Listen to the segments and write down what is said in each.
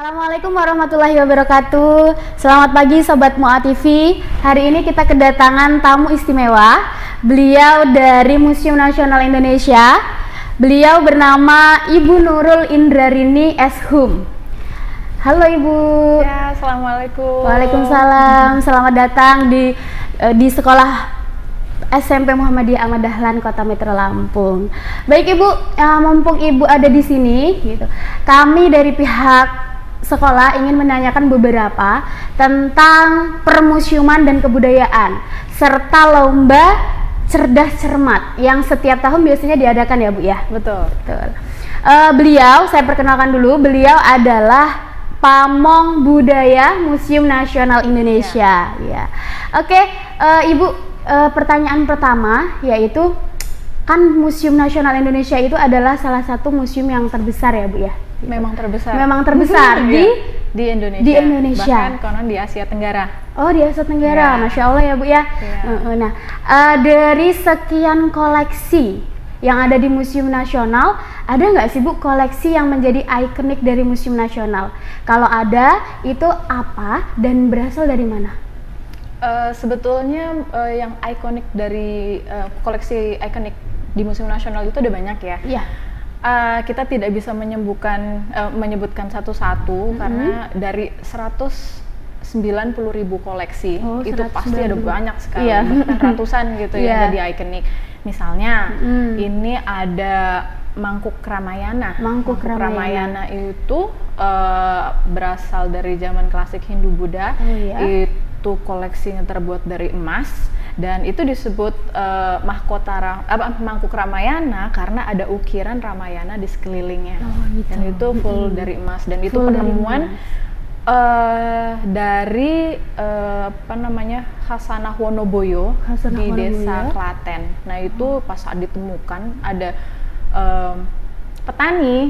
Assalamualaikum warahmatullahi wabarakatuh. Selamat pagi Sobat Mua TV. Hari ini kita kedatangan tamu istimewa. Beliau dari Museum Nasional Indonesia. Beliau bernama Ibu Nurul Indrarini S.Hum. Halo Ibu. Ya, Assalamualaikum. Waalaikumsalam. Selamat datang di sekolah SMP Muhammadiyah Ahmad Dahlan Kota Metro Lampung. Baik Ibu, mumpung Ibu ada di sini, gitu. Kami dari pihak sekolah ingin menanyakan beberapa tentang permusiuman dan kebudayaan serta lomba cerdas cermat yang setiap tahun biasanya diadakan ya Bu ya. Betul. Beliau, saya perkenalkan dulu, beliau adalah Pamong Budaya Museum Nasional Indonesia. Ya. Oke, Ibu, pertanyaan pertama yaitu kan Museum Nasional Indonesia itu adalah salah satu museum yang terbesar ya Bu ya. Memang terbesar. Memang terbesar di Indonesia. Di Indonesia. Bahkan konon di Asia Tenggara. Oh, di Asia Tenggara. Ya. Masya Allah ya Bu ya. Ya. Nah, dari sekian koleksi yang ada di Museum Nasional, ada nggak sih Bu koleksi yang menjadi ikonik dari Museum Nasional? Kalau ada, itu apa dan berasal dari mana? Sebetulnya yang ikonik dari koleksi ikonik di Museum Nasional itu ada banyak ya. Iya. Kita tidak bisa menyebutkan satu-satu karena dari 190.000 koleksi itu pasti ada banyak sekali, bahkan ratusan gitu yang jadi ikonik. Misalnya ini ada Mangkuk Ramayana. Mangkuk Ramayana itu berasal dari zaman klasik Hindu Buddha. Itu koleksinya terbuat dari emas. Dan itu disebut Mangkuk Ramayana karena ada ukiran Ramayana di sekelilingnya. Gitu. Dan itu full dari emas. Dan itu penemuan dari Hasanah Wonoboyo di desa Klaten. Nah itu pas saat ditemukan ada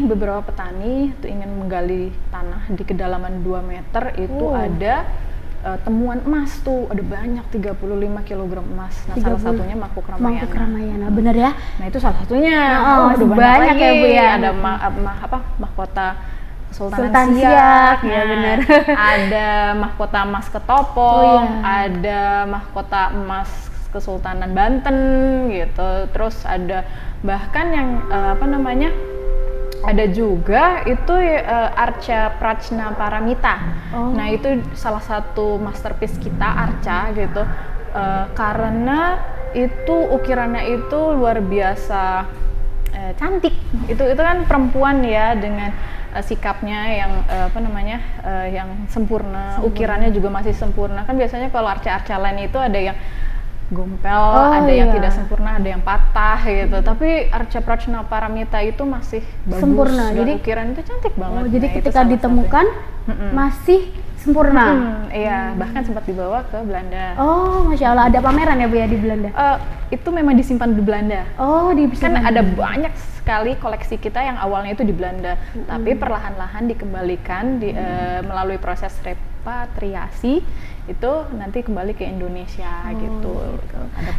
beberapa petani itu ingin menggali tanah di kedalaman 2 meter itu ada temuan emas tuh, ada banyak 35 kg emas. Nah, salah satunya Mangkuk Ramayana. Mangkuk Ramayana, bener ya? Nah, itu salah satunya. Ada banyak ya Bu ya. Ada mahkota Sultan Siak, ya benar. Ada mahkota emas Ketopong, ada mahkota emas Kesultanan Banten gitu. Terus ada bahkan yang ada juga itu Arca Prajna Paramita. Nah itu salah satu masterpiece kita Arca gitu, karena itu ukirannya itu luar biasa cantik. Itu kan perempuan ya dengan sikapnya yang yang sempurna. Ukirannya juga masih sempurna. Kan biasanya kalau arca-arca lain itu ada yang gompel, ada yang tidak sempurna, ada yang patah gitu. Tapi Arca Prajna Paramita itu masih bagus, sempurna. Jadi ukiran itu cantik banget. Jadi ketika ditemukan masih sempurna. Iya, bahkan sempat dibawa ke Belanda. Oh, Masya Allah, ada pameran ya Bu ya di Belanda? Itu memang disimpan di Belanda. Oh, disimpan. Kan ada banyak sekali koleksi kita yang awalnya itu di Belanda, tapi perlahan-lahan dikembalikan melalui proses repatriasi. Itu nanti kembali ke Indonesia gitu.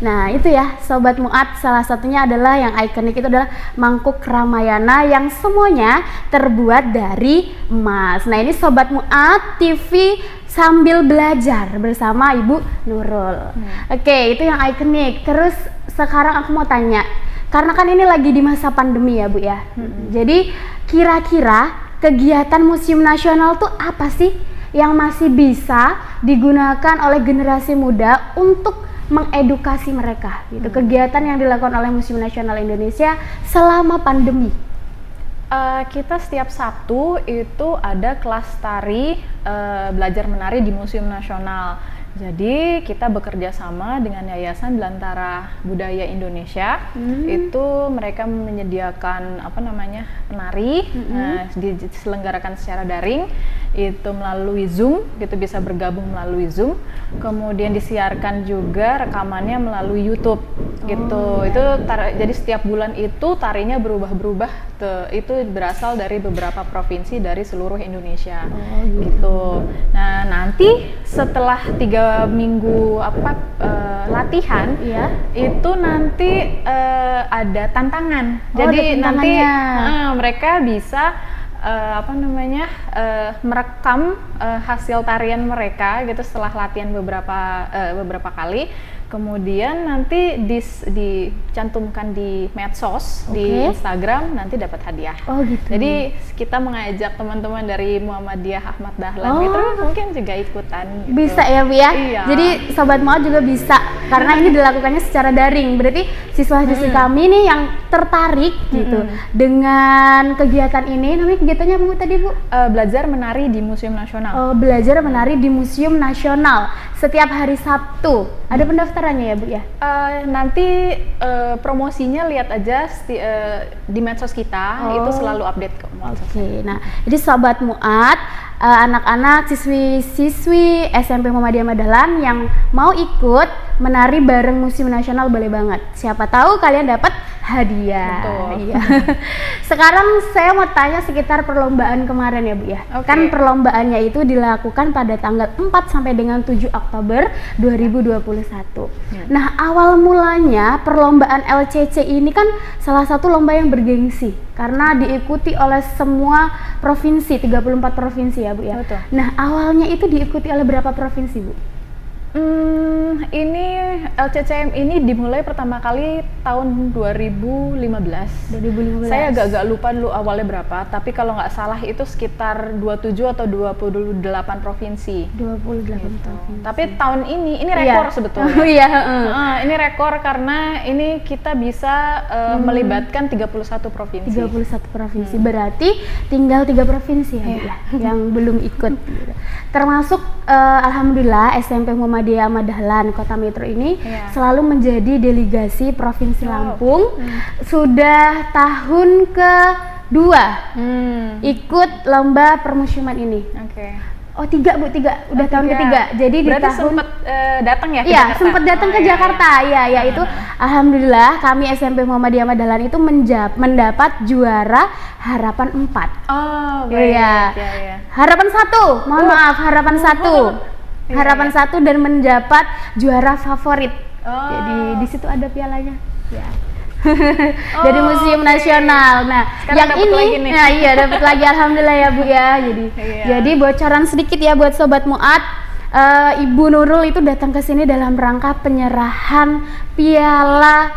Nah itu ya Sobat Muat, salah satunya adalah yang ikonik itu adalah Mangkuk Ramayana yang semuanya terbuat dari emas. Nah ini Sobat Muat TV sambil belajar bersama Ibu Nurul. Oke, itu yang ikonik. Terus sekarang aku mau tanya, karena kan ini lagi di masa pandemi ya Bu ya. Jadi kira-kira kegiatan Museum Nasional tuh apa sih yang masih bisa digunakan oleh generasi muda untuk mengedukasi mereka gitu. Kegiatan yang dilakukan oleh Museum Nasional Indonesia selama pandemi. Kita setiap Sabtu itu ada kelas tari belajar menari di Museum Nasional. Jadi kita bekerja sama dengan Yayasan Belantara Budaya Indonesia. Itu mereka menyediakan penari, diselenggarakan secara daring. Itu melalui Zoom, gitu bisa bergabung melalui Zoom. Kemudian disiarkan juga rekamannya melalui YouTube, gitu. Jadi setiap bulan itu tarinya berubah-berubah. Itu berasal dari beberapa provinsi dari seluruh Indonesia, gitu. Nah nanti setelah 3 minggu latihan, itu nanti ada tantangan. Jadi nanti mereka bisa merekam hasil tarian mereka gitu setelah latihan beberapa kali. Kemudian nanti dicantumkan di medsos, di Instagram, nanti dapat hadiah. Oh gitu. Jadi kita mengajak teman-teman dari Muhammadiyah Ahmad Dahlan gitu mungkin juga ikutan. Gitu. Bisa ya Bu ya? Iya. Jadi Sobat Muat juga bisa, karena ini dilakukannya secara daring. Berarti siswa-siswi kami nih yang tertarik gitu dengan kegiatan ini. Namanya kegiatannya apa Bu tadi Bu? Belajar menari di Museum Nasional. Oh, belajar menari di Museum Nasional setiap hari Sabtu. Ada pendaftarannya ya Bu ya? Nanti promosinya lihat aja di medsos kita, itu selalu update kok. Oke, nah jadi Sobat Muat, anak-anak siswi-siswi SMP Muhammadiyah Ahmad Dahlan yang mau ikut menari bareng Museum Nasional boleh banget. Siapa tahu kalian dapat hadiah. Betul. Iya. Sekarang saya mau tanya sekitar perlombaan kemarin ya Bu ya. Kan perlombaannya itu dilakukan pada tanggal 4 sampai dengan 7 Oktober 2021. Nah, awal mulanya perlombaan LCC ini kan salah satu lomba yang bergengsi karena diikuti oleh semua provinsi, 34 provinsi ya Bu ya. Betul. Nah, awalnya itu diikuti oleh berapa provinsi Bu? Ini LCCM ini dimulai pertama kali tahun 2015. Saya agak lupa dulu awalnya berapa, tapi kalau nggak salah itu sekitar 27 atau 28 provinsi. 28 provinsi. Tapi tahun ini rekor sebetulnya. Iya, ini rekor karena ini kita bisa melibatkan 31 provinsi. 31 provinsi. Berarti tinggal 3 provinsi ya, Bu, ya yang belum ikut. Termasuk alhamdulillah SMP Muhammadiyah Ahmad Dahlan Kota Metro ini selalu menjadi delegasi Provinsi Lampung. Sudah tahun kedua ikut lomba permusiuman ini. Oh 3 Bu, 3 udah tahun ketiga. Jadi berarti di tahun sempat datang ya ke Jakarta? Iya, Jakarta? sempat datang ke Jakarta. Iya, ya itu alhamdulillah kami SMP Muhammadiyah Ahmad Dahlan itu mendapat juara harapan 4. Oh, baik. Iya. Harapan 1. Mohon maaf, harapan 1. Harapan 1 dan mendapat juara favorit. Jadi di situ ada pialanya. Ya. Dari Museum Nasional. Nah, sekarang yang ini, nah iya dapat lagi alhamdulillah ya Bu ya. Jadi bocoran sedikit ya buat Sobat Muat. Ibu Nurul itu datang ke sini dalam rangka penyerahan piala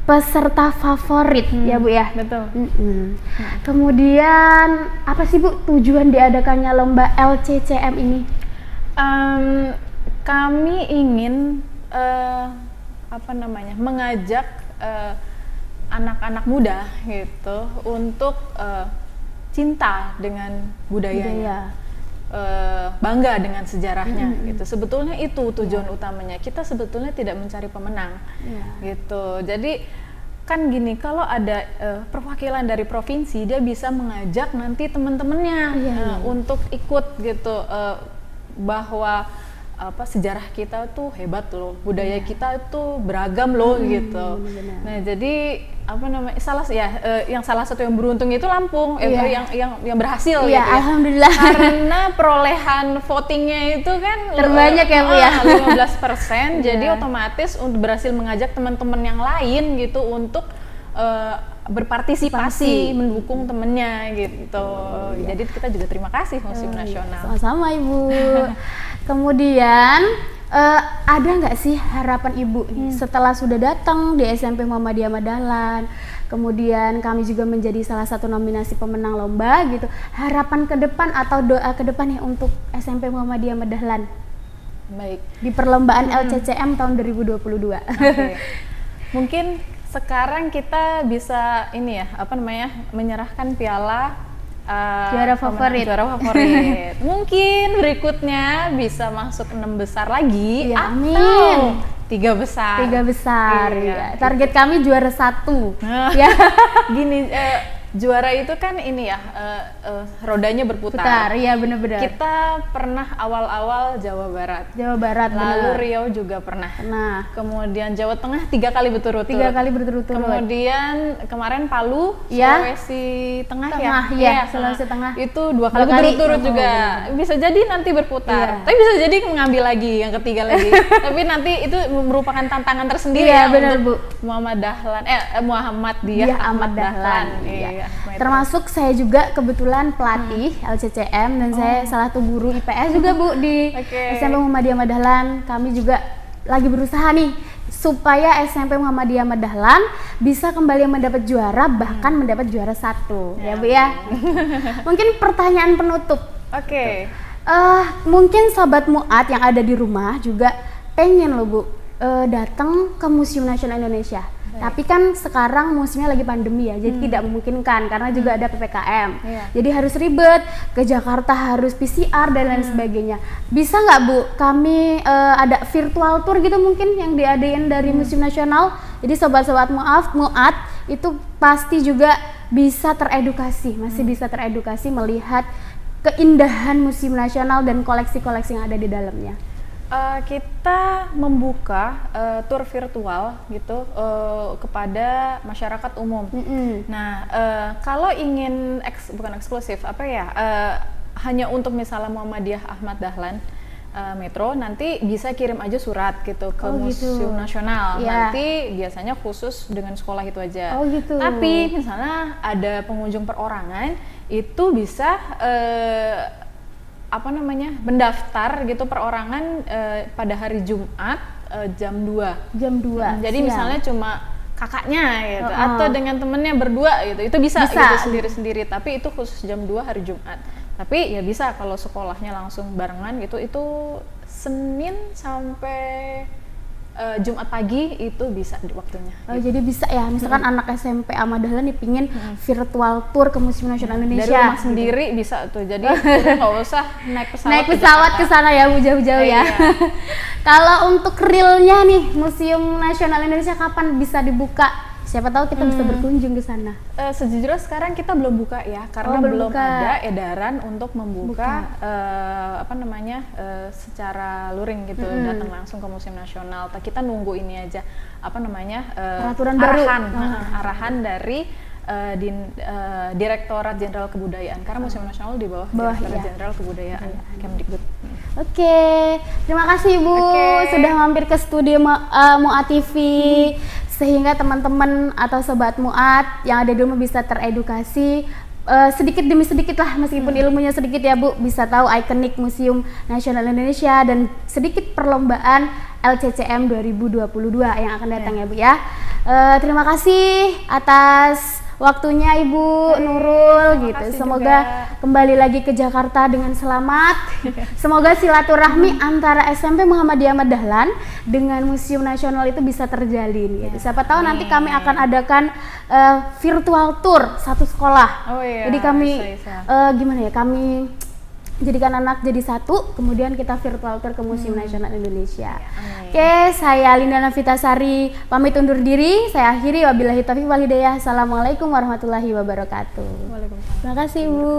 peserta favorit ya Bu ya. Betul. Kemudian apa sih Bu tujuan diadakannya lomba LCCM ini? Kami ingin mengajak anak-anak muda gitu untuk cinta dengan budayanya, bangga dengan sejarahnya gitu. Sebetulnya itu tujuan utamanya. Kita sebetulnya tidak mencari pemenang gitu. Jadi kan gini, kalau ada perwakilan dari provinsi, dia bisa mengajak nanti teman-temannya untuk ikut gitu, bahwa sejarah kita tuh hebat loh, budaya kita tuh beragam loh gitu. Nah jadi yang salah satu yang beruntung itu Lampung, yang berhasil gitu ya. Alhamdulillah. Karena perolehan votingnya itu kan terbanyak ya Bu ya, 15%. Jadi otomatis untuk berhasil mengajak teman-teman yang lain gitu untuk berpartisipasi mendukung temennya gitu. Jadi kita juga terima kasih Museum Nasional. Sama-sama Ibu. Kemudian ada nggak sih harapan Ibu setelah sudah datang di SMP Muhammadiyah Ahmad Dahlan, kemudian kami juga menjadi salah satu nominasi pemenang lomba gitu, harapan ke depan atau doa ke depan ya untuk SMP Muhammadiyah Ahmad Dahlan baik di perlombaan LCCM tahun 2022? Mungkin sekarang kita bisa menyerahkan piala juara favorit. Mungkin berikutnya bisa masuk 6 besar lagi atau 3 besar. 3 besar. Target kami juara 1. Ya. Gini, juara itu kan rodanya berputar. Iya benar-benar. Kita pernah awal-awal Jawa Barat, lalu Riau juga pernah. Kemudian Jawa Tengah 3 kali berturut-turut. Kemudian kemarin Palu, Sulawesi Tengah. Sulawesi Tengah. Itu 2 kali berturut-turut juga. Bisa jadi nanti berputar. Tapi bisa jadi mengambil lagi yang ketiga lagi. Tapi nanti itu merupakan tantangan tersendiri benar, untuk Muhammadiyah Ahmad Dahlan. Iya, Metro. Termasuk saya juga kebetulan pelatih LCCM dan saya salah satu guru IPS juga Bu di SMP Muhammadiyah Madahlan. Kami juga lagi berusaha nih supaya SMP Muhammadiyah Madahlan bisa kembali mendapat juara, bahkan mendapat juara 1 ya Bu ya. Mungkin pertanyaan penutup. Mungkin Sobat Muat yang ada di rumah juga pengen loh Bu datang ke Museum Nasional Indonesia. Tapi kan sekarang musimnya lagi pandemi ya, jadi tidak memungkinkan karena juga ada PPKM. Jadi harus ribet, ke Jakarta harus PCR dan lain sebagainya. Bisa nggak Bu, kami ada virtual tour gitu mungkin yang diadain dari Museum Nasional. Jadi sobat-sobat Muat itu pasti juga bisa teredukasi, masih bisa teredukasi melihat keindahan Museum Nasional dan koleksi-koleksi yang ada di dalamnya. Kita membuka tour virtual gitu kepada masyarakat umum. Nah, kalau ingin bukan eksklusif hanya untuk misalnya Muhammadiyah Ahmad Dahlan Metro, nanti bisa kirim aja surat gitu ke Museum Nasional. Nanti biasanya khusus dengan sekolah itu aja. Tapi misalnya ada pengunjung perorangan itu bisa mendaftar gitu perorangan pada hari Jumat jam 2. Jadi misalnya cuma kakaknya gitu atau dengan temennya berdua gitu. Itu bisa. Gitu sendiri-sendiri, tapi itu khusus jam 2 hari Jumat. Tapi ya bisa kalau sekolahnya langsung barengan gitu, itu Senin sampai Jumat pagi itu bisa di waktunya. Jadi bisa ya, misalkan anak SMP Ahmad Dahlan nih pingin virtual tour ke Museum Nasional Indonesia. Dari rumah sendiri bisa tuh, jadi nggak usah naik pesawat ke sana ya, jauh-jauh ya. Kalau untuk realnya nih Museum Nasional Indonesia kapan bisa dibuka? Siapa tahu kita bisa berkunjung ke sana. Sejujurnya sekarang kita belum buka ya, karena belum ada edaran untuk membuka secara luring gitu, datang langsung ke Museum Nasional. Kita nunggu ini aja peraturan baru, arahan dari Direktorat Jenderal Kebudayaan, karena Museum Nasional di bawah Direktorat Jenderal Kebudayaan Kemdikbud. Terima kasih Bu sudah mampir ke studio Muat TV. Sehingga teman-teman atau sobat Muat yang ada di rumah bisa teredukasi sedikit demi sedikit lah, meskipun ilmunya sedikit ya Bu, bisa tahu ikonik Museum Nasional Indonesia dan sedikit perlombaan LCCM 2022 yang akan datang ya Bu ya. Terima kasih atas waktunya Ibu Nurul gitu. Semoga kembali lagi ke Jakarta dengan selamat. Semoga silaturahmi antara SMP Muhammadiyah Ahmad Dahlan dengan Museum Nasional itu bisa terjalin gitu. Siapa tahu nanti kami akan adakan virtual tour satu sekolah. Jadi kami kami jadikan anak jadi satu, kemudian kita virtual tour ke Museum Nasional Indonesia. Saya Linda Navitasari pamit undur diri. Saya akhiri, wabillahi taufiq wal hidayah. Assalamualaikum warahmatullahi wabarakatuh. Waalaikumsalam. Terima kasih Bu.